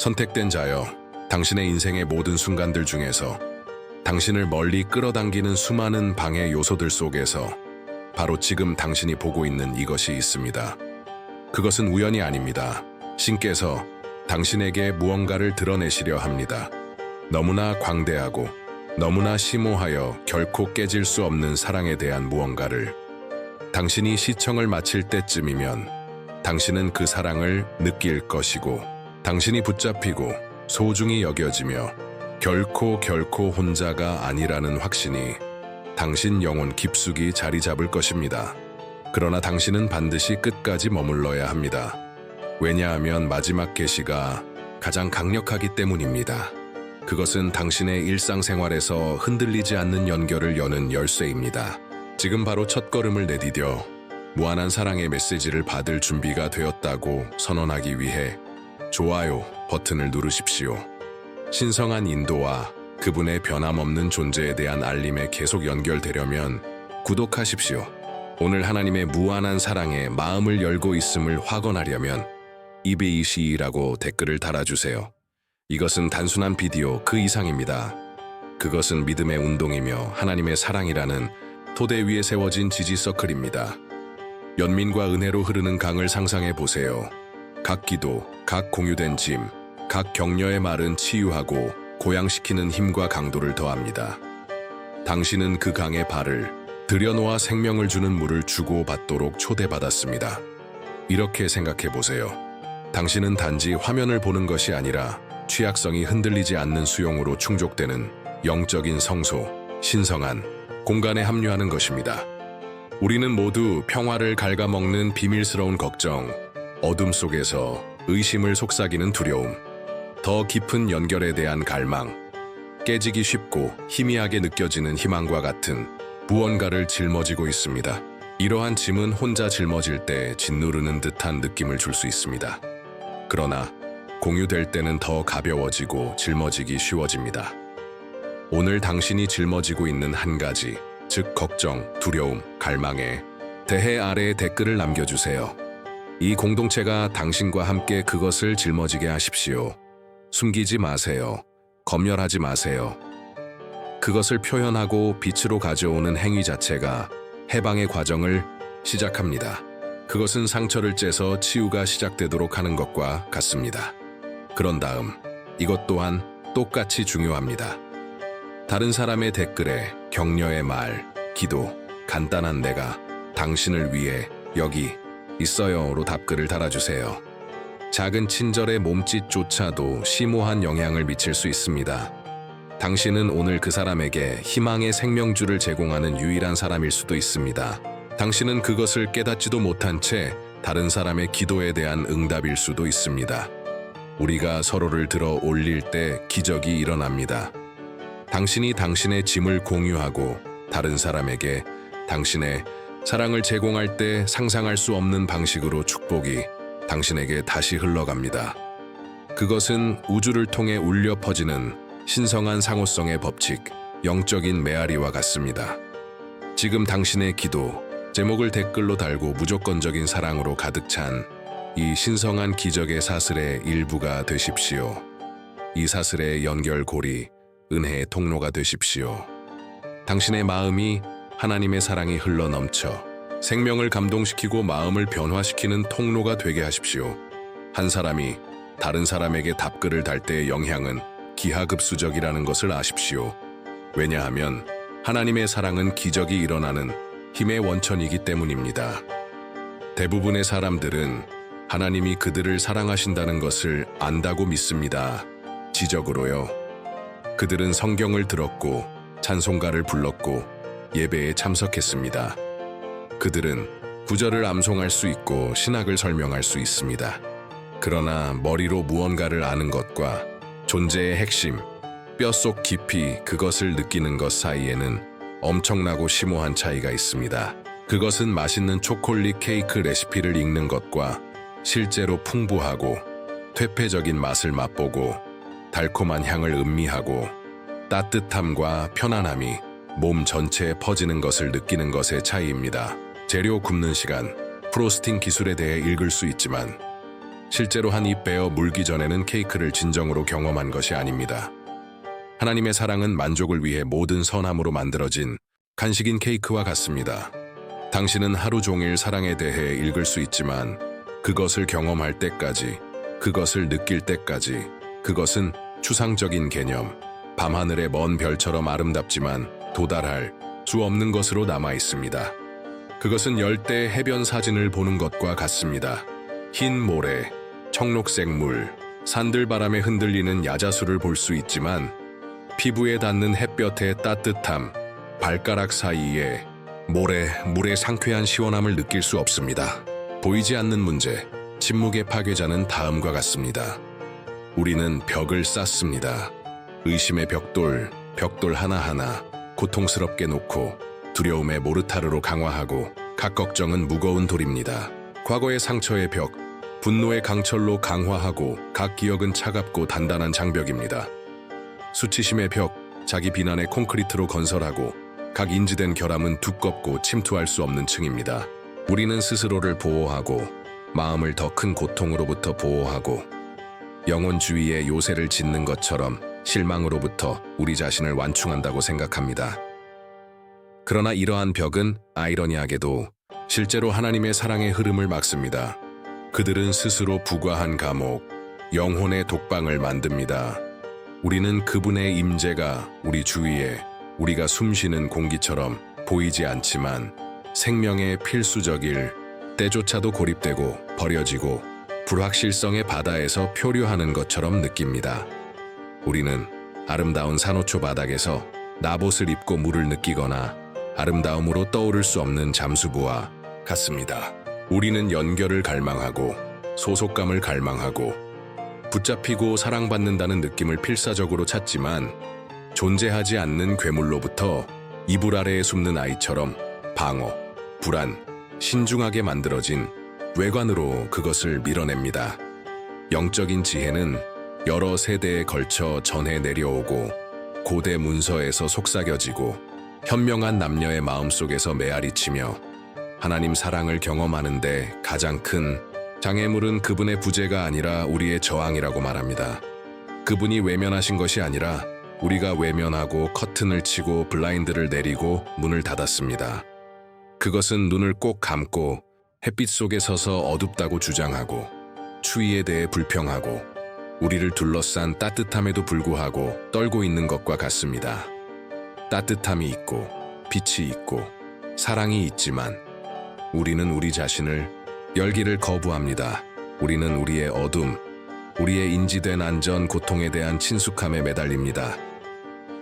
선택된 자여, 당신의 인생의 모든 순간들 중에서 당신을 멀리 끌어당기는 수많은 방해 요소들 속에서 바로 지금 당신이 보고 있는 이것이 있습니다. 그것은 우연이 아닙니다. 신께서 당신에게 무언가를 드러내시려 합니다. 너무나 광대하고 너무나 심오하여 결코 깨질 수 없는 사랑에 대한 무언가를. 당신이 시청을 마칠 때쯤이면 당신은 그 사랑을 느낄 것이고, 당신이 붙잡히고 소중히 여겨지며 결코 혼자가 아니라는 확신이 당신 영혼 깊숙이 자리 잡을 것입니다. 그러나 당신은 반드시 끝까지 머물러야 합니다. 왜냐하면 마지막 계시가 가장 강력하기 때문입니다. 그것은 당신의 일상생활에서 흔들리지 않는 연결을 여는 열쇠입니다. 지금 바로 첫걸음을 내디뎌 무한한 사랑의 메시지를 받을 준비가 되었다고 선언하기 위해 좋아요 버튼을 누르십시오. 신성한 인도와 그분의 변함없는 존재에 대한 알림에 계속 연결되려면 구독하십시오. 오늘 하나님의 무한한 사랑에 마음을 열고 있음을 확언하려면 222라고 댓글을 달아주세요. 이것은 단순한 비디오 그 이상입니다. 그것은 믿음의 운동이며 하나님의 사랑이라는 토대 위에 세워진 지지서클입니다. 연민과 은혜로 흐르는 강을 상상해 보세요. 각 기도, 각 공유된 짐, 각 격려의 말은 치유하고 고양시키는 힘과 강도를 더합니다. 당신은 그 강의 발을 들여놓아 생명을 주는 물을 주고받도록 초대받았습니다. 이렇게 생각해 보세요. 당신은 단지 화면을 보는 것이 아니라 취약성이 흔들리지 않는 수용으로 충족되는 영적인 성소, 신성한 공간에 합류하는 것입니다. 우리는 모두 평화를 갉아먹는 비밀스러운 걱정, 어둠 속에서 의심을 속삭이는 두려움, 더 깊은 연결에 대한 갈망, 깨지기 쉽고 희미하게 느껴지는 희망과 같은 무언가를 짊어지고 있습니다. 이러한 짐은 혼자 짊어질 때 짓누르는 듯한 느낌을 줄 수 있습니다. 그러나 공유될 때는 더 가벼워지고 짊어지기 쉬워집니다. 오늘 당신이 짊어지고 있는 한 가지, 즉 걱정, 두려움, 갈망에 대해 아래에 댓글을 남겨주세요. 이 공동체가 당신과 함께 그것을 짊어지게 하십시오. 숨기지 마세요. 검열하지 마세요. 그것을 표현하고 빛으로 가져오는 행위 자체가 해방의 과정을 시작합니다. 그것은 상처를 째서 치유가 시작되도록 하는 것과 같습니다. 그런 다음 이것 또한 똑같이 중요합니다. 다른 사람의 댓글에 격려의 말, 기도, 간단한 내가 당신을 위해 여기 있어요로 답글을 달아주세요. 작은 친절의 몸짓조차도 심오한 영향을 미칠 수 있습니다. 당신은 오늘 그 사람에게 희망의 생명줄을 제공하는 유일한 사람일 수도 있습니다. 당신은 그것을 깨닫지도 못한 채 다른 사람의 기도에 대한 응답일 수도 있습니다. 우리가 서로를 들어 올릴 때 기적이 일어납니다. 당신이 당신의 짐을 공유하고 다른 사람에게 당신의 사랑을 제공할 때 상상할 수 없는 방식으로 축복이 당신에게 다시 흘러갑니다. 그것은 우주를 통해 울려 퍼지는 신성한 상호성의 법칙, 영적인 메아리와 같습니다. 지금 당신의 기도, 제목을 댓글로 달고 무조건적인 사랑으로 가득 찬 이 신성한 기적의 사슬의 일부가 되십시오. 이 사슬의 연결고리, 은혜의 통로가 되십시오. 당신의 마음이 하나님의 사랑이 흘러넘쳐 생명을 감동시키고 마음을 변화시키는 통로가 되게 하십시오. 한 사람이 다른 사람에게 답글을 달 때의 영향은 기하급수적이라는 것을 아십시오. 왜냐하면 하나님의 사랑은 기적이 일어나는 힘의 원천이기 때문입니다. 대부분의 사람들은 하나님이 그들을 사랑하신다는 것을 안다고 믿습니다. 지적으로요. 그들은 성경을 들었고 찬송가를 불렀고 예배에 참석했습니다. 그들은 구절을 암송할 수 있고 신학을 설명할 수 있습니다. 그러나 머리로 무언가를 아는 것과 존재의 핵심, 뼛속 깊이 그것을 느끼는 것 사이에는 엄청나고 심오한 차이가 있습니다. 그것은 맛있는 초콜릿 케이크 레시피를 읽는 것과 실제로 풍부하고 퇴폐적인 맛을 맛보고 달콤한 향을 음미하고 따뜻함과 편안함이 몸 전체에 퍼지는 것을 느끼는 것의 차이입니다. 재료 굽는 시간, 프로스팅 기술에 대해 읽을 수 있지만 실제로 한 입 베어 물기 전에는 케이크를 진정으로 경험한 것이 아닙니다. 하나님의 사랑은 만족을 위해 모든 선함으로 만들어진 간식인 케이크와 같습니다. 당신은 하루 종일 사랑에 대해 읽을 수 있지만 그것을 경험할 때까지, 그것을 느낄 때까지, 그것은 추상적인 개념, 밤하늘의 먼 별처럼 아름답지만 도달할 수 없는 것으로 남아 있습니다. 그것은 열대 해변 사진을 보는 것과 같습니다. 흰 모래, 청록색 물, 산들바람에 흔들리는 야자수를 볼 수 있지만 피부에 닿는 햇볕의 따뜻함, 발가락 사이에 물의 상쾌한 시원함을 느낄 수 없습니다. 보이지 않는 문제, 침묵의 파괴자는 다음과 같습니다. 우리는 벽을 쌓습니다. 의심의 벽돌 하나하나 고통스럽게 놓고 두려움의 모르타르로 강화하고 각 걱정은 무거운 돌입니다. 과거의 상처의 벽, 분노의 강철로 강화하고 각 기억은 차갑고 단단한 장벽입니다. 수치심의 벽, 자기 비난의 콘크리트로 건설하고 각 인지된 결함은 두껍고 침투할 수 없는 층입니다. 우리는 스스로를 보호하고 마음을 더 큰 고통으로부터 보호하고 영혼 주위에 요새를 짓는 것처럼 실망으로부터 우리 자신을 완충한다고 생각합니다. 그러나 이러한 벽은 아이러니하게도 실제로 하나님의 사랑의 흐름을 막습니다. 그들은 스스로 부과한 감옥, 영혼의 독방을 만듭니다. 우리는 그분의 임재가 우리 주위에 우리가 숨쉬는 공기처럼 보이지 않지만 생명의 필수적일 때조차도 고립되고 버려지고 불확실성의 바다에서 표류하는 것처럼 느낍니다. 우리는 아름다운 산호초 바닥에서 나봇을 입고 물을 느끼거나 아름다움으로 떠오를 수 없는 잠수부와 같습니다. 우리는 연결을 갈망하고 소속감을 갈망하고 붙잡히고 사랑받는다는 느낌을 필사적으로 찾지만 존재하지 않는 괴물로부터 이불 아래에 숨는 아이처럼 방어, 불안, 신중하게 만들어진 외관으로 그것을 밀어냅니다. 영적인 지혜는 여러 세대에 걸쳐 전해 내려오고 고대 문서에서 속삭여지고 현명한 남녀의 마음속에서 메아리치며 하나님 사랑을 경험하는데 가장 큰 장애물은 그분의 부재가 아니라 우리의 저항이라고 말합니다. 그분이 외면하신 것이 아니라 우리가 외면하고 커튼을 치고 블라인드를 내리고 문을 닫았습니다. 그것은 눈을 꼭 감고 햇빛 속에 서서 어둡다고 주장하고 추위에 대해 불평하고 우리를 둘러싼 따뜻함에도 불구하고 떨고 있는 것과 같습니다. 따뜻함이 있고 빛이 있고 사랑이 있지만 우리는 우리 자신을 열기를 거부합니다. 우리는 우리의 어둠, 우리의 인지된 안전, 고통에 대한 친숙함에 매달립니다.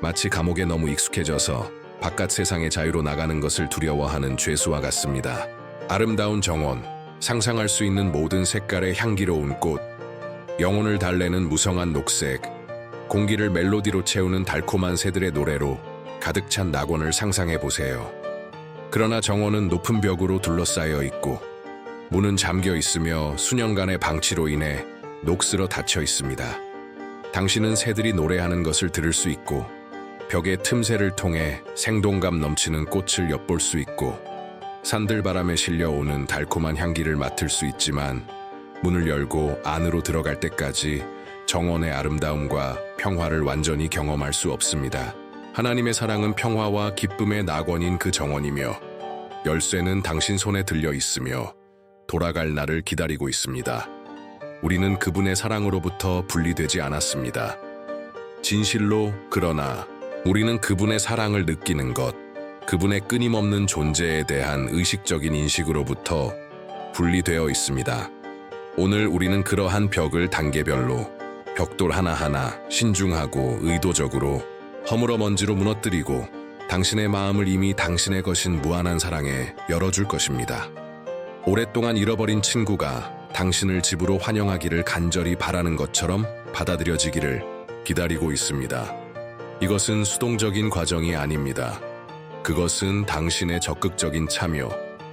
마치 감옥에 너무 익숙해져서 바깥 세상의 자유로 나가는 것을 두려워하는 죄수와 같습니다. 아름다운 정원, 상상할 수 있는 모든 색깔의 향기로운 꽃, 영혼을 달래는 무성한 녹색, 공기를 멜로디로 채우는 달콤한 새들의 노래로 가득 찬 낙원을 상상해 보세요. 그러나 정원은 높은 벽으로 둘러싸여 있고 문은 잠겨 있으며 수년간의 방치로 인해 녹슬어 닫혀 있습니다. 당신은 새들이 노래하는 것을 들을 수 있고 벽의 틈새를 통해 생동감 넘치는 꽃을 엿볼 수 있고 산들바람에 실려오는 달콤한 향기를 맡을 수 있지만 문을 열고 안으로 들어갈 때까지 정원의 아름다움과 평화를 완전히 경험할 수 없습니다. 하나님의 사랑은 평화와 기쁨의 낙원인 그 정원이며 열쇠는 당신 손에 들려 있으며 돌아갈 날을 기다리고 있습니다. 우리는 그분의 사랑으로부터 분리되지 않았습니다. 진실로 그러나 우리는 그분의 사랑을 느끼는 것, 그분의 끊임없는 존재에 대한 의식적인 인식으로부터 분리되어 있습니다. 오늘 우리는 그러한 벽을 단계별로 벽돌 하나하나 신중하고 의도적으로 허물어 먼지로 무너뜨리고 당신의 마음을 이미 당신의 것인 무한한 사랑에 열어줄 것입니다. 오랫동안 잃어버린 친구가 당신을 집으로 환영하기를 간절히 바라는 것처럼 받아들여지기를 기다리고 있습니다. 이것은 수동적인 과정이 아닙니다. 그것은 당신의 적극적인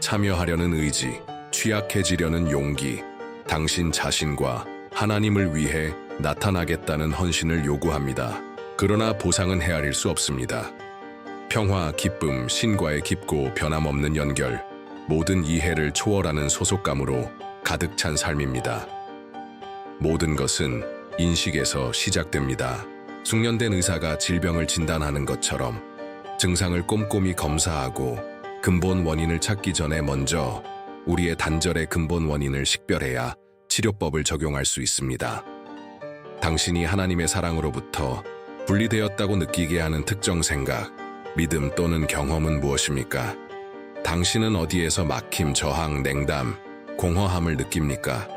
참여하려는 의지, 취약해지려는 용기, 당신 자신과 하나님을 위해 나타나겠다는 헌신을 요구합니다. 그러나 보상은 헤아릴 수 없습니다. 평화, 기쁨, 신과의 깊고 변함없는 연결, 모든 이해를 초월하는 소속감으로 가득 찬 삶입니다. 모든 것은 인식에서 시작됩니다. 숙련된 의사가 질병을 진단하는 것처럼 증상을 꼼꼼히 검사하고 근본 원인을 찾기 전에 먼저 우리의 단절의 근본 원인을 식별해야 치료법을 적용할 수 있습니다. 당신이 하나님의 사랑으로부터 분리되었다고 느끼게 하는 특정 생각, 믿음 또는 경험은 무엇입니까? 당신은 어디에서 막힘, 저항, 냉담, 공허함을 느낍니까?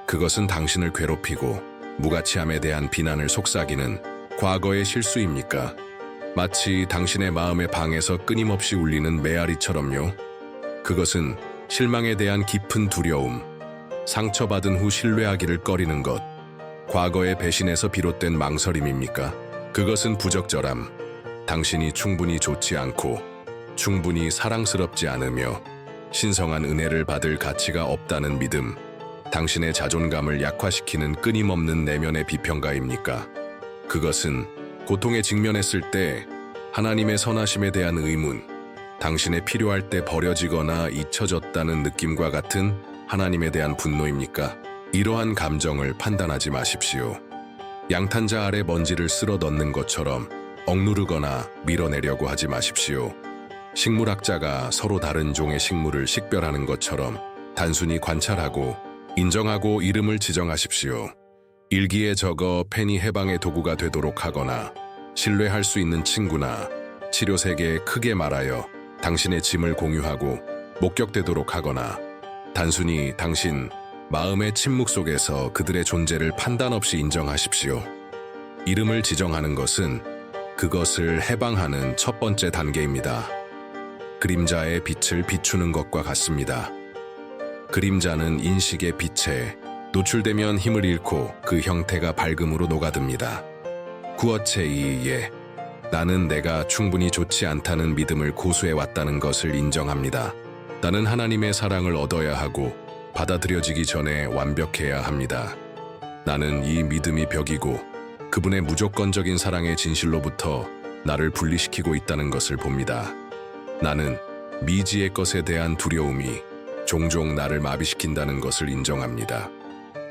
그것은 당신을 괴롭히고 무가치함에 대한 비난을 속삭이는 과거의 실수입니까? 마치 당신의 마음의 방에서 끊임없이 울리는 메아리처럼요. 그것은 실망에 대한 깊은 두려움, 상처받은 후 신뢰하기를 꺼리는 것, 과거의 배신에서 비롯된 망설임입니까? 그것은 부적절함, 당신이 충분히 좋지 않고 충분히 사랑스럽지 않으며 신성한 은혜를 받을 가치가 없다는 믿음, 당신의 자존감을 약화시키는 끊임없는 내면의 비평가입니까? 그것은 고통에 직면했을 때 하나님의 선하심에 대한 의문, 당신의 필요할 때 버려지거나 잊혀졌다는 느낌과 같은 하나님에 대한 분노입니까? 이러한 감정을 판단하지 마십시오. 양탄자 아래 먼지를 쓸어 넣는 것처럼 억누르거나 밀어내려고 하지 마십시오. 식물학자가 서로 다른 종의 식물을 식별하는 것처럼 단순히 관찰하고 인정하고 이름을 지정하십시오. 일기에 적어 펜이 해방의 도구가 되도록 하거나 신뢰할 수 있는 친구나 치료 세계에 크게 말하여 당신의 짐을 공유하고 목격되도록 하거나 단순히 당신 마음의 침묵 속에서 그들의 존재를 판단 없이 인정하십시오. 이름을 지정하는 것은 그것을 해방하는 첫 번째 단계입니다. 그림자의 빛을 비추는 것과 같습니다. 그림자는 인식의 빛에 노출되면 힘을 잃고 그 형태가 밝음으로 녹아듭니다. 구어체이에 나는 내가 충분히 좋지 않다는 믿음을 고수해왔다는 것을 인정합니다. 나는 하나님의 사랑을 얻어야 하고 받아들여지기 전에 완벽해야 합니다. 나는 이 믿음이 벽이고 그분의 무조건적인 사랑의 진실로부터 나를 분리시키고 있다는 것을 봅니다. 나는 미지의 것에 대한 두려움이 종종 나를 마비시킨다는 것을 인정합니다.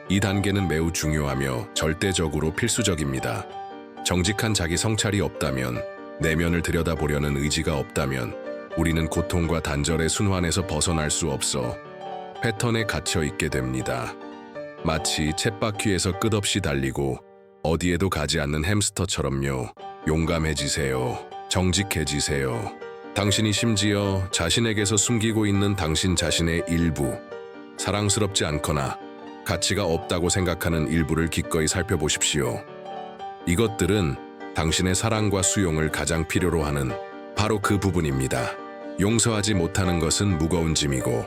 이 단계는 매우 중요하며 절대적으로 필수적입니다. 정직한 자기 성찰이 없다면, 내면을 들여다보려는 의지가 없다면 우리는 고통과 단절의 순환에서 벗어날 수 없어 패턴에 갇혀 있게 됩니다. 마치 쳇바퀴에서 끝없이 달리고 어디에도 가지 않는 햄스터처럼요. 용감해지세요. 정직해지세요. 당신이 심지어 자신에게서 숨기고 있는 당신 자신의 일부, 사랑스럽지 않거나 가치가 없다고 생각하는 일부를 기꺼이 살펴보십시오. 이것들은 당신의 사랑과 수용을 가장 필요로 하는 바로 그 부분입니다. 용서하지 못하는 것은 무거운 짐이고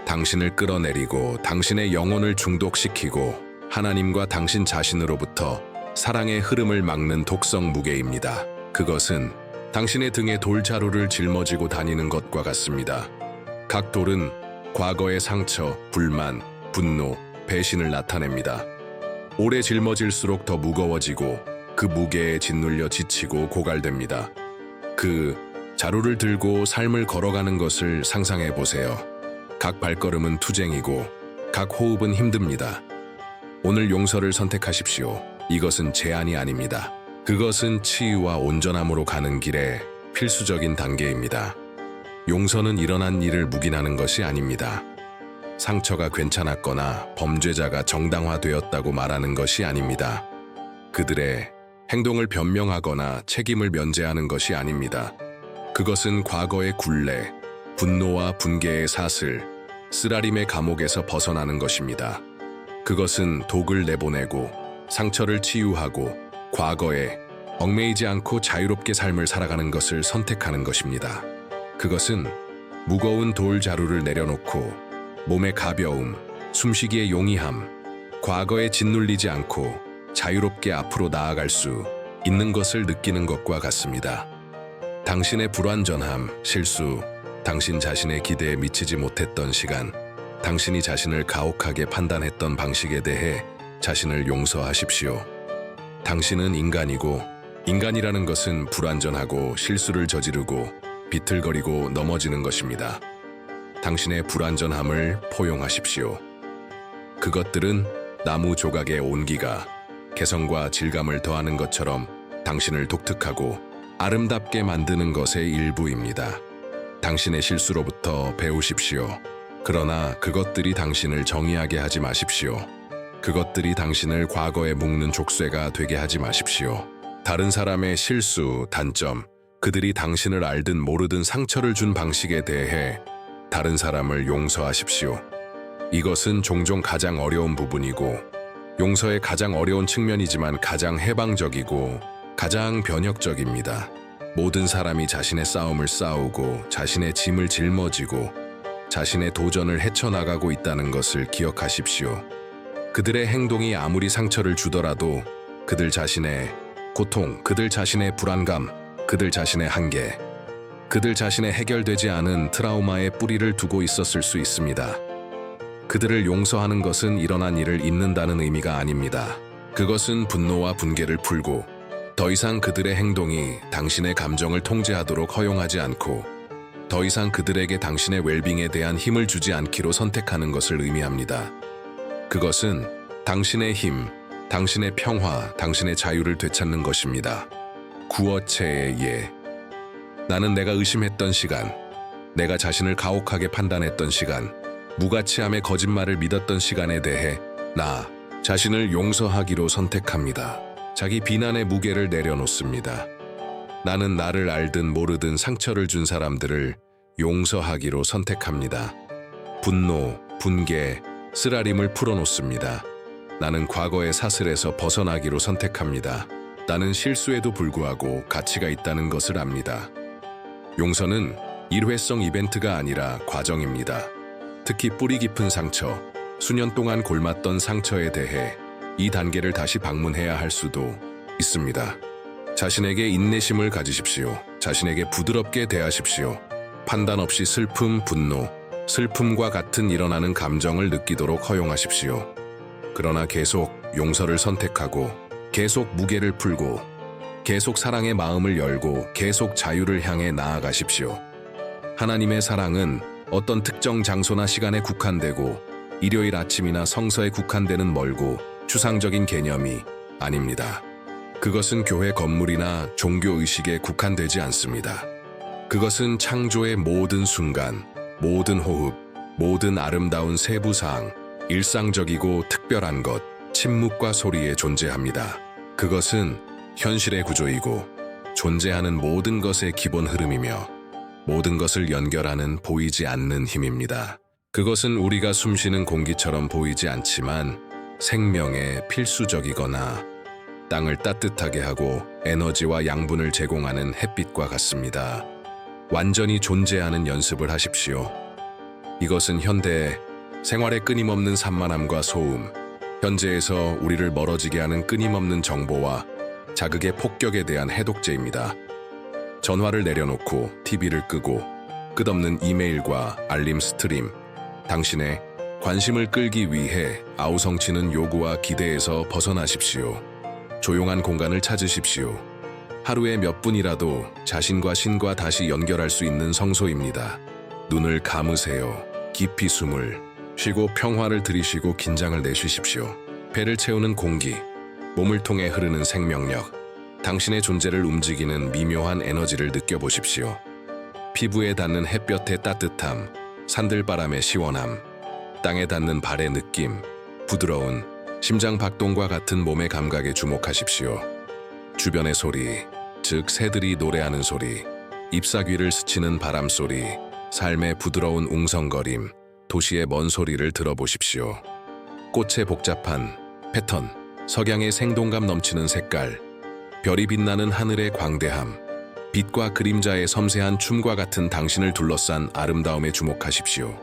당신을 끌어내리고 당신의 영혼을 중독시키고 하나님과 당신 자신으로부터 사랑의 흐름을 막는 독성 무게입니다. 그것은 당신의 등에 돌자루를 짊어지고 다니는 것과 같습니다. 각 돌은 과거의 상처, 불만, 분노, 배신을 나타냅니다. 오래 짊어질수록 더 무거워지고 그 무게에 짓눌려 지치고 고갈됩니다. 그 자루를 들고 삶을 걸어가는 것을 상상해 보세요. 각 발걸음은 투쟁이고 각 호흡은 힘듭니다. 오늘 용서를 선택하십시오. 이것은 제한이 아닙니다. 그것은 치유와 온전함으로 가는 길의 필수적인 단계입니다. 용서는 일어난 일을 묵인하는 것이 아닙니다. 상처가 괜찮았거나 범죄자가 정당화되었다고 말하는 것이 아닙니다. 그들의 행동을 변명하거나 책임을 면제하는 것이 아닙니다. 그것은 과거의 굴레, 분노와 분개의 사슬, 쓰라림의 감옥에서 벗어나는 것입니다. 그것은 독을 내보내고 상처를 치유하고 과거에 얽매이지 않고 자유롭게 삶을 살아가는 것을 선택하는 것입니다. 그것은 무거운 돌 자루를 내려놓고 몸의 가벼움, 숨쉬기의 용이함, 과거에 짓눌리지 않고 자유롭게 앞으로 나아갈 수 있는 것을 느끼는 것과 같습니다. 당신의 불완전함, 실수, 당신 자신의 기대에 미치지 못했던 시간, 당신이 자신을 가혹하게 판단했던 방식에 대해 자신을 용서하십시오. 당신은 인간이고 인간이라는 것은 불완전하고 실수를 저지르고 비틀거리고 넘어지는 것입니다. 당신의 불완전함을 포용하십시오. 그것들은 나무 조각의 온기가 개성과 질감을 더하는 것처럼 당신을 독특하고 아름답게 만드는 것의 일부입니다. 당신의 실수로부터 배우십시오. 그러나 그것들이 당신을 정의하게 하지 마십시오. 그것들이 당신을 과거에 묶는 족쇄가 되게 하지 마십시오. 다른 사람의 실수, 단점, 그들이 당신을 알든 모르든 상처를 준 방식에 대해 다른 사람을 용서하십시오. 이것은 종종 가장 어려운 부분이고 용서의 가장 어려운 측면이지만 가장 해방적이고 가장 변혁적입니다. 모든 사람이 자신의 싸움을 싸우고 자신의 짐을 짊어지고 자신의 도전을 헤쳐나가고 있다는 것을 기억하십시오. 그들의 행동이 아무리 상처를 주더라도 그들 자신의 고통, 그들 자신의 불안감, 그들 자신의 한계, 그들 자신의 해결되지 않은 트라우마의 뿌리를 두고 있었을 수 있습니다. 그들을 용서하는 것은 일어난 일을 잊는다는 의미가 아닙니다. 그것은 분노와 분개를 풀고 더 이상 그들의 행동이 당신의 감정을 통제하도록 허용하지 않고 더 이상 그들에게 당신의 웰빙에 대한 힘을 주지 않기로 선택하는 것을 의미합니다. 그것은 당신의 힘, 당신의 평화, 당신의 자유를 되찾는 것입니다. 구어체의 예. 나는 내가 의심했던 시간, 내가 자신을 가혹하게 판단했던 시간, 무가치함의 거짓말을 믿었던 시간에 대해 나 자신을 용서하기로 선택합니다. 자기 비난의 무게를 내려놓습니다. 나는 나를 알든 모르든 상처를 준 사람들을 용서하기로 선택합니다. 분노, 분개, 쓰라림을 풀어놓습니다. 나는 과거의 사슬에서 벗어나기로 선택합니다. 나는 실수에도 불구하고 가치가 있다는 것을 압니다. 용서는 일회성 이벤트가 아니라 과정입니다. 특히 뿌리 깊은 상처, 수년 동안 골랐던 상처에 대해 이 단계를 다시 방문해야 할 수도 있습니다. 자신에게 인내심을 가지십시오. 자신에게 부드럽게 대하십시오. 판단 없이 슬픔, 분노, 슬픔과 같은 일어나는 감정을 느끼도록 허용하십시오. 그러나 계속 용서를 선택하고 계속 무게를 풀고 계속 사랑의 마음을 열고 계속 자유를 향해 나아가십시오. 하나님의 사랑은 어떤 특정 장소나 시간에 국한되고 일요일 아침이나 성서에 국한되는 멀고 추상적인 개념이 아닙니다. 그것은 교회 건물이나 종교의식에 국한되지 않습니다. 그것은 창조의 모든 순간, 모든 호흡, 모든 아름다운 세부사항, 일상적이고 특별한 것, 침묵과 소리에 존재합니다. 그것은 현실의 구조이고 존재하는 모든 것의 기본 흐름이며 모든 것을 연결하는 보이지 않는 힘입니다. 그것은 우리가 숨쉬는 공기처럼 보이지 않지만 생명에 필수적이거나 땅을 따뜻하게 하고 에너지와 양분을 제공하는 햇빛과 같습니다. 완전히 존재하는 연습을 하십시오. 이것은 현대 생활의 끊임없는 산만함과 소음, 현재에서 우리를 멀어지게 하는 끊임없는 정보와 자극의 폭격에 대한 해독제입니다. 전화를 내려놓고 TV를 끄고 끝없는 이메일과 알림 스트림, 당신의 관심을 끌기 위해 아우성치는 요구와 기대에서 벗어나십시오. 조용한 공간을 찾으십시오. 하루에 몇 분이라도 자신과 신과 다시 연결할 수 있는 성소입니다. 눈을 감으세요. 깊이 숨을 쉬고 평화를 들이쉬고 긴장을 내쉬십시오. 배를 채우는 공기, 몸을 통해 흐르는 생명력, 당신의 존재를 움직이는 미묘한 에너지를 느껴보십시오. 피부에 닿는 햇볕의 따뜻함, 산들바람의 시원함, 땅에 닿는 발의 느낌, 부드러운 심장 박동과 같은 몸의 감각에 주목하십시오. 주변의 소리, 즉 새들이 노래하는 소리, 잎사귀를 스치는 바람 소리, 삶의 부드러운 웅성거림, 도시의 먼 소리를 들어보십시오. 꽃의 복잡한 패턴, 석양의 생동감 넘치는 색깔, 별이 빛나는 하늘의 광대함, 빛과 그림자의 섬세한 춤과 같은 당신을 둘러싼 아름다움에 주목하십시오.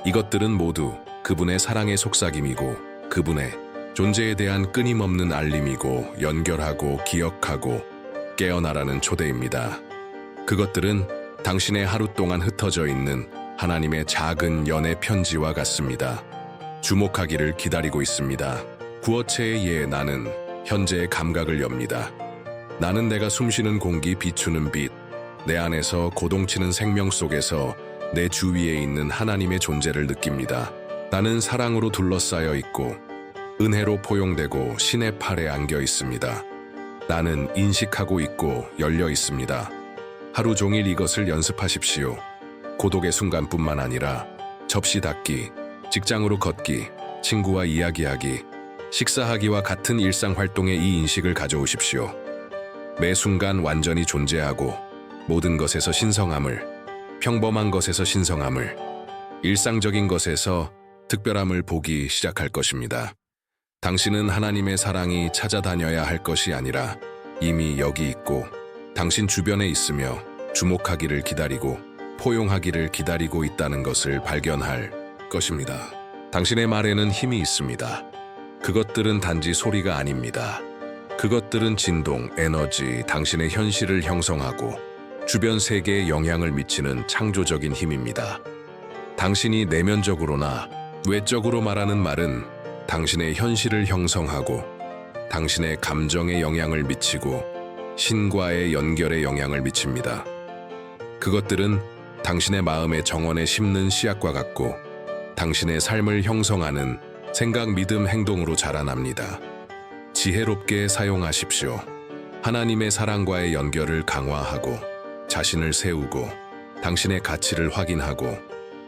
이것들은 모두 그분의 사랑의 속삭임이고 그분의 존재에 대한 끊임없는 알림이고 연결하고 기억하고 깨어나라는 초대입니다. 그것들은 당신의 하루 동안 흩어져 있는 하나님의 작은 연애 편지와 같습니다. 주목하기를 기다리고 있습니다. 구어체의 예, 나는 현재의 감각을 엽니다. 나는 내가 숨쉬는 공기, 비추는 빛, 내 안에서 고동치는 생명 속에서 내 주위에 있는 하나님의 존재를 느낍니다. 나는 사랑으로 둘러싸여 있고 은혜로 포용되고 신의 팔에 안겨 있습니다. 나는 인식하고 있고 열려 있습니다. 하루 종일 이것을 연습하십시오. 고독의 순간뿐만 아니라 접시 닦기, 직장으로 걷기, 친구와 이야기하기, 식사하기와 같은 일상 활동에 이 인식을 가져오십시오. 매 순간 완전히 존재하고 모든 것에서 신성함을, 평범한 것에서 신성함을, 일상적인 것에서 특별함을 보기 시작할 것입니다. 당신은 하나님의 사랑이 찾아다녀야 할 것이 아니라 이미 여기 있고 당신 주변에 있으며 주목하기를 기다리고 포용하기를 기다리고 있다는 것을 발견할 것입니다. 당신의 말에는 힘이 있습니다. 그것들은 단지 소리가 아닙니다. 그것들은 진동, 에너지, 당신의 현실을 형성하고 주변 세계에 영향을 미치는 창조적인 힘입니다. 당신이 내면적으로나 외적으로 말하는 말은 당신의 현실을 형성하고 당신의 감정에 영향을 미치고 신과의 연결에 영향을 미칩니다. 그것들은 당신의 마음의 정원에 심는 씨앗과 같고 당신의 삶을 형성하는 생각, 믿음, 행동으로 자라납니다. 지혜롭게 사용하십시오. 하나님의 사랑과의 연결을 강화하고 자신을 세우고 당신의 가치를 확인하고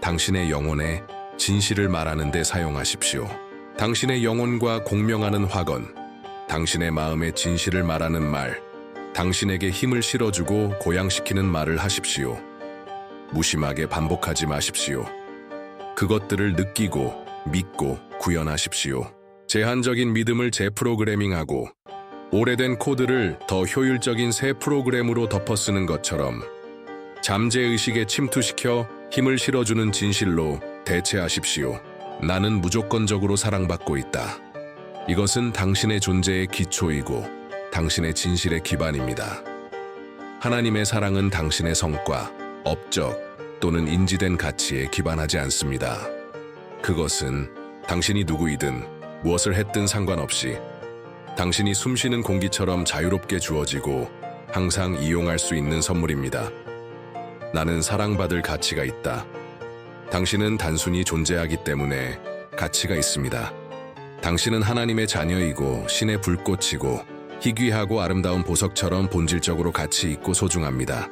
당신의 영혼에 진실을 말하는 데 사용하십시오. 당신의 영혼과 공명하는 화건, 당신의 마음의 진실을 말하는 말, 당신에게 힘을 실어주고 고양시키는 말을 하십시오. 무심하게 반복하지 마십시오. 그것들을 느끼고 믿고 구현하십시오. 제한적인 믿음을 재프로그래밍하고 오래된 코드를 더 효율적인 새 프로그램으로 덮어쓰는 것처럼 잠재의식에 침투시켜 힘을 실어주는 진실로 대체하십시오. 나는 무조건적으로 사랑받고 있다. 이것은 당신의 존재의 기초이고 당신의 진실의 기반입니다. 하나님의 사랑은 당신의 성과, 업적 또는 인지된 가치에 기반하지 않습니다. 그것은 당신이 누구이든 무엇을 했든 상관없이 당신이 숨쉬는 공기처럼 자유롭게 주어지고 항상 이용할 수 있는 선물입니다. 나는 사랑받을 가치가 있다. 당신은 단순히 존재하기 때문에 가치가 있습니다. 당신은 하나님의 자녀이고 신의 불꽃이고 희귀하고 아름다운 보석처럼 본질적으로 가치 있고 소중합니다.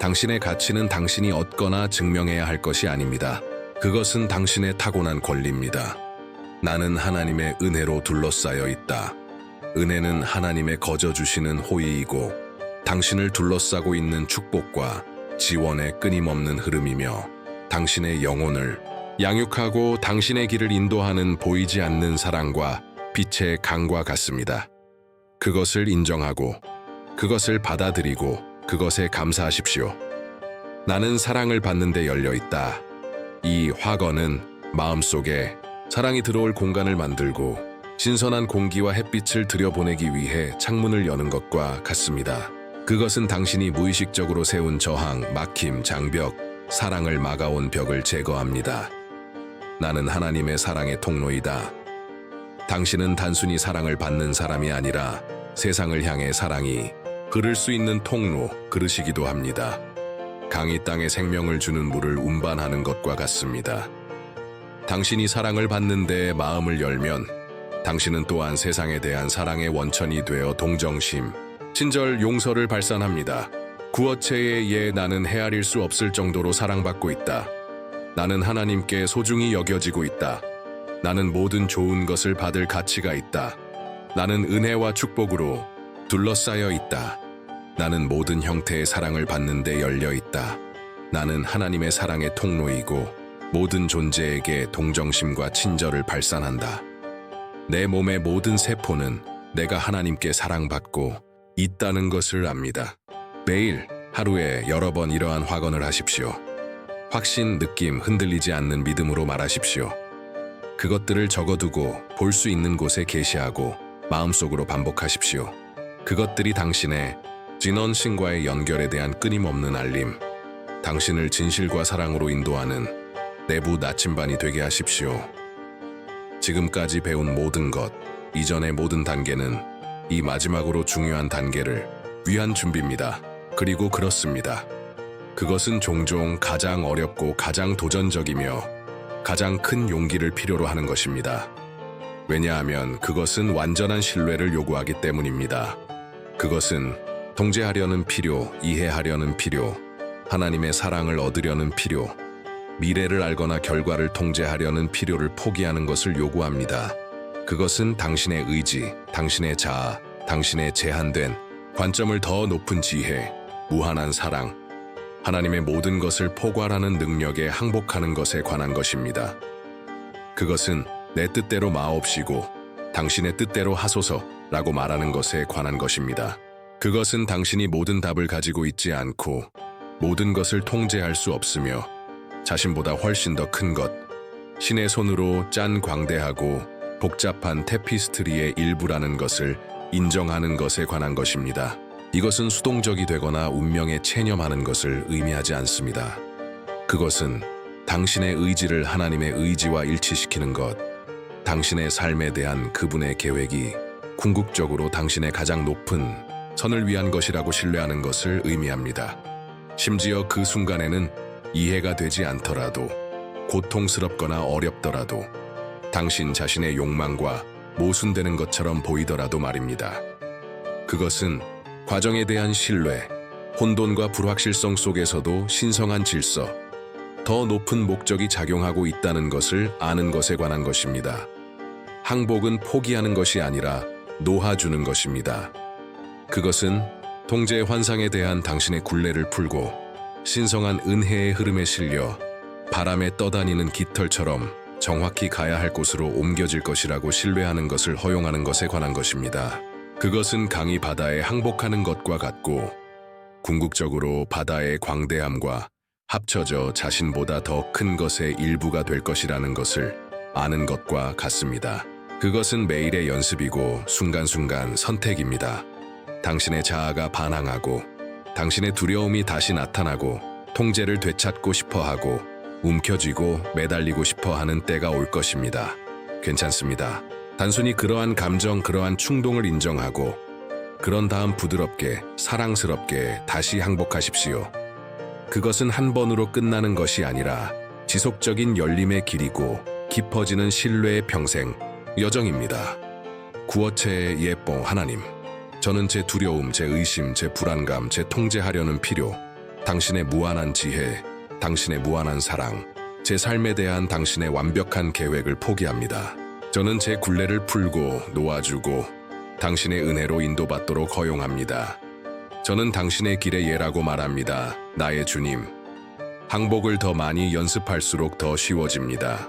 당신의 가치는 당신이 얻거나 증명해야 할 것이 아닙니다. 그것은 당신의 타고난 권리입니다. 나는 하나님의 은혜로 둘러싸여 있다. 은혜는 하나님의 거저 주시는 호의이고 당신을 둘러싸고 있는 축복과 지원의 끊임없는 흐름이며 당신의 영혼을 양육하고 당신의 길을 인도하는 보이지 않는 사랑과 빛의 강과 같습니다. 그것을 인정하고 그것을 받아들이고 그것에 감사하십시오. 나는 사랑을 받는 데 열려 있다. 이 화건은 마음속에 사랑이 들어올 공간을 만들고 신선한 공기와 햇빛을 들여보내기 위해 창문을 여는 것과 같습니다. 그것은 당신이 무의식적으로 세운 저항, 막힘, 장벽, 사랑을 막아온 벽을 제거합니다. 나는 하나님의 사랑의 통로이다. 당신은 단순히 사랑을 받는 사람이 아니라 세상을 향해 사랑이 흐를 수 있는 통로, 그릇이기도 합니다. 강이 땅에 생명을 주는 물을 운반하는 것과 같습니다. 당신이 사랑을 받는데 마음을 열면 당신은 또한 세상에 대한 사랑의 원천이 되어 동정심, 친절, 용서를 발산합니다. 구어체의 예, 나는 헤아릴 수 없을 정도로 사랑받고 있다. 나는 하나님께 소중히 여겨지고 있다. 나는 모든 좋은 것을 받을 가치가 있다. 나는 은혜와 축복으로 둘러싸여 있다. 나는 모든 형태의 사랑을 받는 데 열려 있다. 나는 하나님의 사랑의 통로이고 모든 존재에게 동정심과 친절을 발산한다. 내 몸의 모든 세포는 내가 하나님께 사랑받고 있다는 것을 압니다. 매일 하루에 여러 번 이러한 확언을 하십시오. 확신, 느낌, 흔들리지 않는 믿음으로 말하십시오. 그것들을 적어두고 볼 수 있는 곳에 게시하고 마음속으로 반복하십시오. 그것들이 당신의 진원신과의 연결에 대한 끊임없는 알림, 당신을 진실과 사랑으로 인도하는 내부 나침반이 되게 하십시오. 지금까지 배운 모든 것, 이전의 모든 단계는 이 마지막으로 중요한 단계를 위한 준비입니다. 그리고 그렇습니다. 그것은 종종 가장 어렵고 가장 도전적이며 가장 큰 용기를 필요로 하는 것입니다. 왜냐하면 그것은 완전한 신뢰를 요구하기 때문입니다. 그것은 통제하려는 필요, 이해하려는 필요, 하나님의 사랑을 얻으려는 필요, 미래를 알거나 결과를 통제하려는 필요를 포기하는 것을 요구합니다. 그것은 당신의 의지, 당신의 자아, 당신의 제한된 관점을 더 높은 지혜, 무한한 사랑, 하나님의 모든 것을 포괄하는 능력에 항복하는 것에 관한 것입니다. 그것은 내 뜻대로 마옵시고 당신의 뜻대로 하소서라고 말하는 것에 관한 것입니다. 그것은 당신이 모든 답을 가지고 있지 않고 모든 것을 통제할 수 없으며 자신보다 훨씬 더 큰 것, 신의 손으로 짠 광대하고 복잡한 테피스트리의 일부라는 것을 인정하는 것에 관한 것입니다. 이것은 수동적이 되거나 운명에 체념하는 것을 의미하지 않습니다. 그것은 당신의 의지를 하나님의 의지와 일치시키는 것, 당신의 삶에 대한 그분의 계획이 궁극적으로 당신의 가장 높은 선을 위한 것이라고 신뢰하는 것을 의미합니다. 심지어 그 순간에는 이해가 되지 않더라도, 고통스럽거나 어렵더라도, 당신 자신의 욕망과 모순되는 것처럼 보이더라도 말입니다. 그것은 과정에 대한 신뢰, 혼돈과 불확실성 속에서도 신성한 질서, 더 높은 목적이 작용하고 있다는 것을 아는 것에 관한 것입니다. 항복은 포기하는 것이 아니라 놓아주는 것입니다. 그것은 통제의 환상에 대한 당신의 굴레를 풀고 신성한 은혜의 흐름에 실려 바람에 떠다니는 깃털처럼 정확히 가야 할 곳으로 옮겨질 것이라고 신뢰하는 것을 허용하는 것에 관한 것입니다. 그것은 강이 바다에 항복하는 것과 같고 궁극적으로 바다의 광대함과 합쳐져 자신보다 더 큰 것의 일부가 될 것이라는 것을 아는 것과 같습니다. 그것은 매일의 연습이고 순간순간 선택입니다. 당신의 자아가 반항하고 당신의 두려움이 다시 나타나고 통제를 되찾고 싶어하고 움켜쥐고 매달리고 싶어하는 때가 올 것입니다. 괜찮습니다. 단순히 그러한 감정, 그러한 충동을 인정하고 그런 다음 부드럽게, 사랑스럽게 다시 항복하십시오. 그것은 한 번으로 끝나는 것이 아니라 지속적인 열림의 길이고 깊어지는 신뢰의 평생, 여정입니다. 구어체의 예뻐 하나님, 저는 제 두려움, 제 의심, 제 불안감, 제 통제하려는 필요, 당신의 무한한 지혜, 당신의 무한한 사랑, 제 삶에 대한 당신의 완벽한 계획을 포기합니다. 저는 제 굴레를 풀고 놓아주고 당신의 은혜로 인도받도록 허용합니다. 저는 당신의 길의 예라고 말합니다. 나의 주님. 항복을 더 많이 연습할수록 더 쉬워집니다.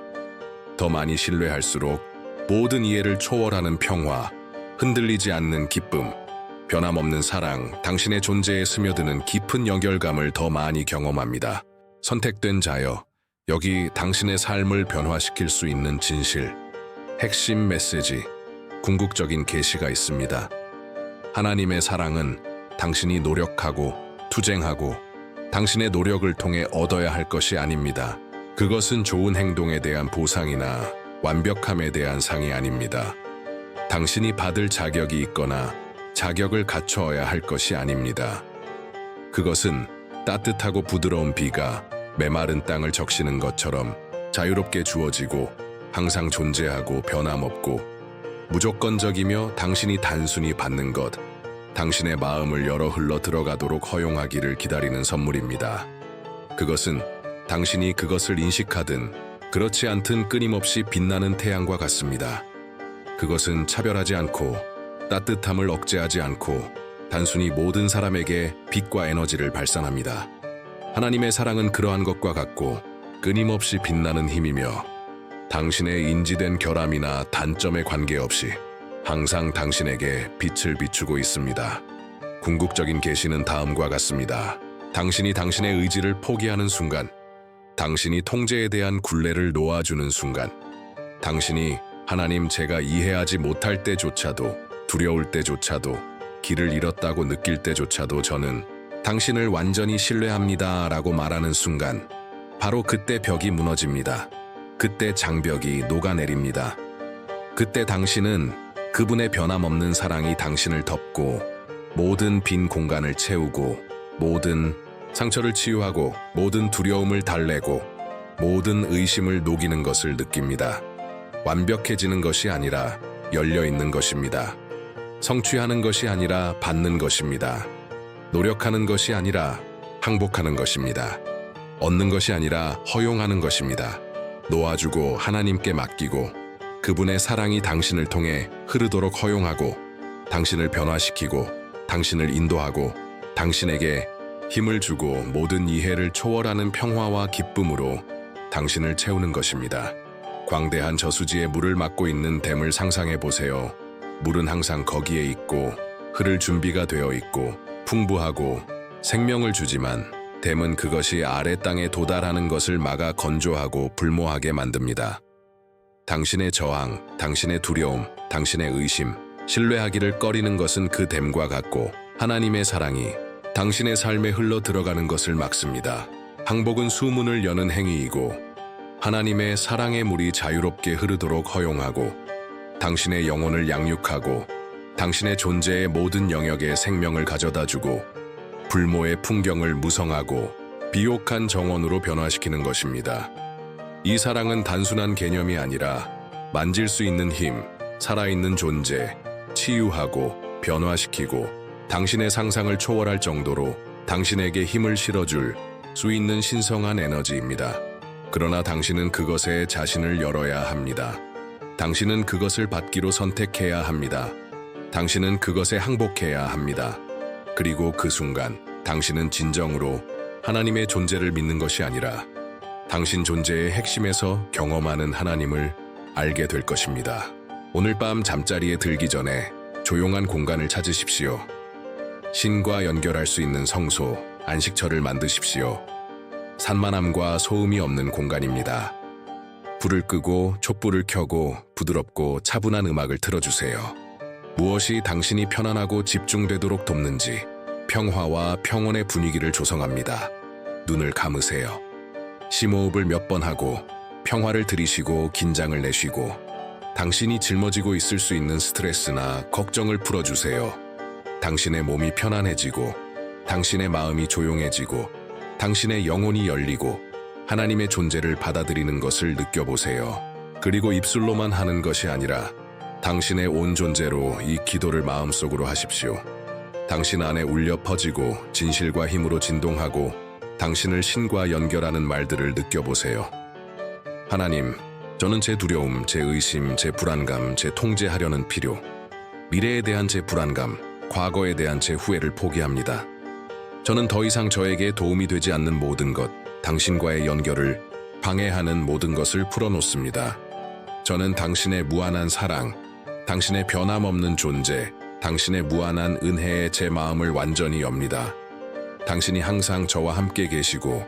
더 많이 신뢰할수록 모든 이해를 초월하는 평화, 흔들리지 않는 기쁨, 변함없는 사랑, 당신의 존재에 스며드는 깊은 연결감을 더 많이 경험합니다. 선택된 자여, 여기 당신의 삶을 변화시킬 수 있는 진실, 핵심 메시지, 궁극적인 계시가 있습니다. 하나님의 사랑은 당신이 노력하고 투쟁하고 당신의 노력을 통해 얻어야 할 것이 아닙니다. 그것은 좋은 행동에 대한 보상이나 완벽함에 대한 상이 아닙니다. 당신이 받을 자격이 있거나 자격을 갖춰야 할 것이 아닙니다. 그것은 따뜻하고 부드러운 비가 메마른 땅을 적시는 것처럼 자유롭게 주어지고 항상 존재하고 변함없고 무조건적이며 당신이 단순히 받는 것, 당신의 마음을 열어 흘러 들어가도록 허용하기를 기다리는 선물입니다. 그것은 당신이 그것을 인식하든 그렇지 않든 끊임없이 빛나는 태양과 같습니다. 그것은 차별하지 않고 따뜻함을 억제하지 않고 단순히 모든 사람에게 빛과 에너지를 발산합니다. 하나님의 사랑은 그러한 것과 같고 끊임없이 빛나는 힘이며 당신의 인지된 결함이나 단점에 관계없이 항상 당신에게 빛을 비추고 있습니다. 궁극적인 계시는 다음과 같습니다. 당신이 당신의 의지를 포기하는 순간, 당신이 통제에 대한 굴레를 놓아주는 순간, 당신이 하나님 제가 이해하지 못할 때조차도, 두려울 때조차도, 길을 잃었다고 느낄 때조차도 저는 당신을 완전히 신뢰합니다 라고 말하는 순간, 바로 그때 벽이 무너집니다. 그때 장벽이 녹아내립니다. 그때 당신은 그분의 변함없는 사랑이 당신을 덮고 모든 빈 공간을 채우고 모든 상처를 치유하고 모든 두려움을 달래고 모든 의심을 녹이는 것을 느낍니다. 완벽해지는 것이 아니라 열려 있는 것입니다. 성취하는 것이 아니라 받는 것입니다. 노력하는 것이 아니라 항복하는 것입니다. 얻는 것이 아니라 허용하는 것입니다. 놓아주고 하나님께 맡기고 그분의 사랑이 당신을 통해 흐르도록 허용하고 당신을 변화시키고 당신을 인도하고 당신에게 힘을 주고 모든 이해를 초월하는 평화와 기쁨으로 당신을 채우는 것입니다. 광대한 저수지에 물을 막고 있는 댐을 상상해 보세요. 물은 항상 거기에 있고 흐를 준비가 되어 있고 풍부하고 생명을 주지만 댐은 그것이 아래 땅에 도달하는 것을 막아 건조하고 불모하게 만듭니다. 당신의 저항, 당신의 두려움, 당신의 의심, 신뢰하기를 꺼리는 것은 그 댐과 같고 하나님의 사랑이 당신의 삶에 흘러 들어가는 것을 막습니다. 항복은 수문을 여는 행위이고 하나님의 사랑의 물이 자유롭게 흐르도록 허용하고 당신의 영혼을 양육하고 당신의 존재의 모든 영역에 생명을 가져다주고 불모의 풍경을 무성하고 비옥한 정원으로 변화시키는 것입니다. 이 사랑은 단순한 개념이 아니라 만질 수 있는 힘, 살아있는 존재, 치유하고 변화시키고 당신의 상상을 초월할 정도로 당신에게 힘을 실어줄 수 있는 신성한 에너지입니다. 그러나 당신은 그것에 자신을 열어야 합니다. 당신은 그것을 받기로 선택해야 합니다. 당신은 그것에 항복해야 합니다. 그리고 그 순간 당신은 진정으로 하나님의 존재를 믿는 것이 아니라 당신 존재의 핵심에서 경험하는 하나님을 알게 될 것입니다. 오늘 밤 잠자리에 들기 전에 조용한 공간을 찾으십시오. 신과 연결할 수 있는 성소, 안식처를 만드십시오. 산만함과 소음이 없는 공간입니다. 불을 끄고 촛불을 켜고 부드럽고 차분한 음악을 틀어주세요. 무엇이 당신이 편안하고 집중되도록 돕는지 평화와 평온의 분위기를 조성합니다. 눈을 감으세요. 심호흡을 몇 번 하고 평화를 들이쉬고 긴장을 내쉬고 당신이 짊어지고 있을 수 있는 스트레스나 걱정을 풀어주세요. 당신의 몸이 편안해지고 당신의 마음이 조용해지고 당신의 영혼이 열리고 하나님의 존재를 받아들이는 것을 느껴보세요. 그리고 입술로만 하는 것이 아니라 당신의 온 존재로 이 기도를 마음속으로 하십시오. 당신 안에 울려 퍼지고 진실과 힘으로 진동하고 당신을 신과 연결하는 말들을 느껴보세요. 하나님, 저는 제 두려움, 제 의심, 제 불안감, 제 통제하려는 필요, 미래에 대한 제 불안감, 과거에 대한 제 후회를 포기합니다. 저는 더 이상 저에게 도움이 되지 않는 모든 것, 당신과의 연결을 방해하는 모든 것을 풀어놓습니다. 저는 당신의 무한한 사랑, 당신의 변함없는 존재, 당신의 무한한 은혜에 제 마음을 완전히 엽니다. 당신이 항상 저와 함께 계시고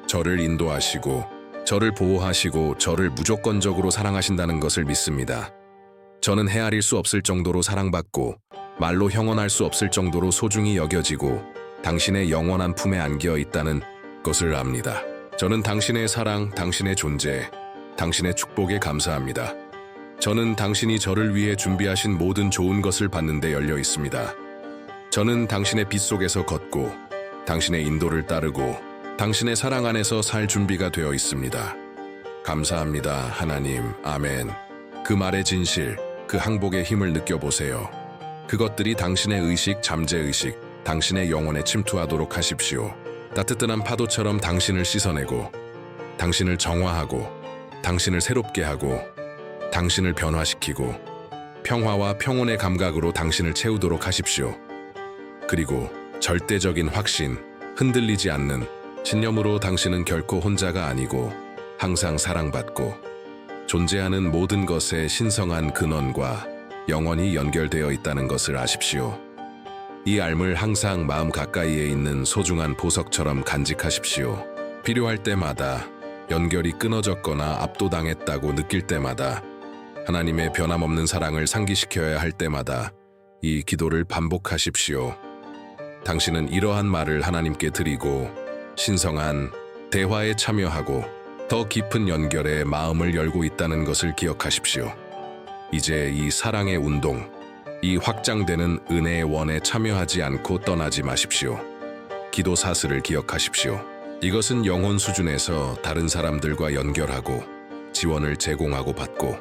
저를 인도하시고 저를 보호하시고 저를 무조건적으로 사랑하신다는 것을 믿습니다. 저는 헤아릴 수 없을 정도로 사랑받고 말로 형언할 수 없을 정도로 소중히 여겨지고 당신의 영원한 품에 안겨 있다는 것을 압니다. 저는 당신의 사랑, 당신의 존재, 당신의 축복에 감사합니다. 저는 당신이 저를 위해 준비하신 모든 좋은 것을 받는 데 열려 있습니다. 저는 당신의 빛 속에서 걷고 당신의 인도를 따르고 당신의 사랑 안에서 살 준비가 되어 있습니다. 감사합니다, 하나님. 아멘. 그 말의 진실, 그 항복의 힘을 느껴보세요. 그것들이 당신의 의식, 잠재의식, 당신의 영혼에 침투하도록 하십시오. 따뜻한 파도처럼 당신을 씻어내고 당신을 정화하고 당신을 새롭게 하고 당신을 변화시키고 평화와 평온의 감각으로 당신을 채우도록 하십시오. 그리고 절대적인 확신, 흔들리지 않는 신념으로 당신은 결코 혼자가 아니고 항상 사랑받고 존재하는 모든 것의 신성한 근원과 영원히 연결되어 있다는 것을 아십시오. 이 알물 항상 마음 가까이에 있는 소중한 보석처럼 간직하십시오. 필요할 때마다, 연결이 끊어졌거나 압도당했다고 느낄 때마다, 하나님의 변함없는 사랑을 상기시켜야 할 때마다 이 기도를 반복하십시오. 당신은 이러한 말을 하나님께 드리고 신성한 대화에 참여하고 더 깊은 연결에 마음을 열고 있다는 것을 기억하십시오. 이제 이 사랑의 운동, 이 확장되는 은혜의 원에 참여하지 않고 떠나지 마십시오. 기도 사슬을 기억하십시오. 이것은 영혼 수준에서 다른 사람들과 연결하고 지원을 제공하고 받고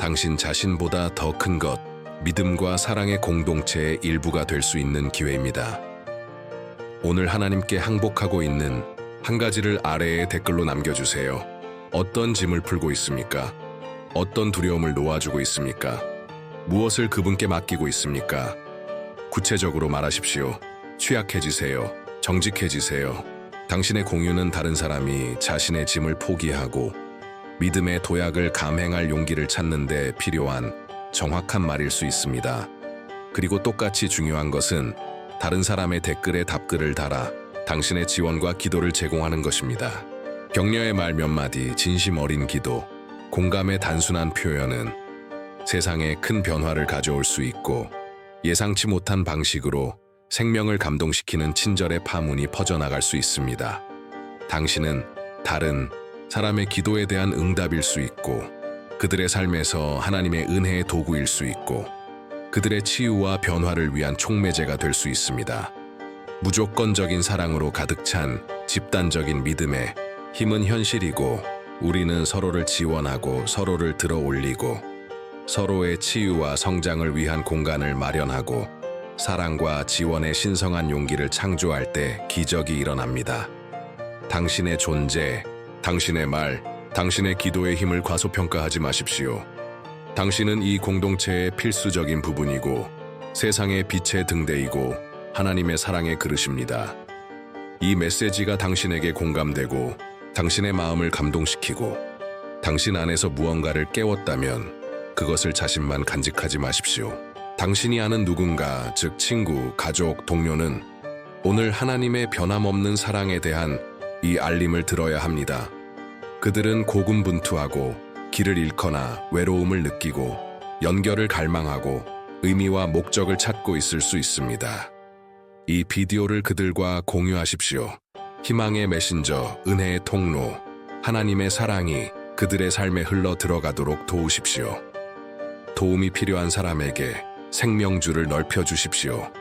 당신 자신보다 더 큰 것, 믿음과 사랑의 공동체의 일부가 될 수 있는 기회입니다. 오늘 하나님께 항복하고 있는 한 가지를 아래에 댓글로 남겨주세요. 어떤 짐을 풀고 있습니까? 어떤 두려움을 놓아주고 있습니까? 무엇을 그분께 맡기고 있습니까? 구체적으로 말하십시오. 취약해지세요. 정직해지세요. 당신의 공유는 다른 사람이 자신의 짐을 포기하고 믿음의 도약을 감행할 용기를 찾는 데 필요한 정확한 말일 수 있습니다. 그리고 똑같이 중요한 것은 다른 사람의 댓글에 답글을 달아 당신의 지원과 기도를 제공하는 것입니다. 격려의 말 몇 마디, 진심 어린 기도, 공감의 단순한 표현은 세상에 큰 변화를 가져올 수 있고 예상치 못한 방식으로 생명을 감동시키는 친절의 파문이 퍼져나갈 수 있습니다. 당신은 다른 사람의 기도에 대한 응답일 수 있고 그들의 삶에서 하나님의 은혜의 도구일 수 있고 그들의 치유와 변화를 위한 촉매제가 될 수 있습니다. 무조건적인 사랑으로 가득 찬 집단적인 믿음의 힘은 현실이고 우리는 서로를 지원하고 서로를 들어 올리고 서로의 치유와 성장을 위한 공간을 마련하고 사랑과 지원의 신성한 용기를 창조할 때 기적이 일어납니다. 당신의 존재, 당신의 말, 당신의 기도의 힘을 과소평가하지 마십시오. 당신은 이 공동체의 필수적인 부분이고 세상의 빛의 등대이고 하나님의 사랑의 그릇입니다. 이 메시지가 당신에게 공감되고 당신의 마음을 감동시키고 당신 안에서 무언가를 깨웠다면 그것을 자신만 간직하지 마십시오. 당신이 아는 누군가, 즉 친구, 가족, 동료는 오늘 하나님의 변함없는 사랑에 대한 이 알림을 들어야 합니다. 그들은 고군분투하고 길을 잃거나 외로움을 느끼고 연결을 갈망하고 의미와 목적을 찾고 있을 수 있습니다. 이 비디오를 그들과 공유하십시오. 희망의 메신저, 은혜의 통로, 하나님의 사랑이 그들의 삶에 흘러 들어가도록 도우십시오. 도움이 필요한 사람에게 생명줄을 넓혀주십시오.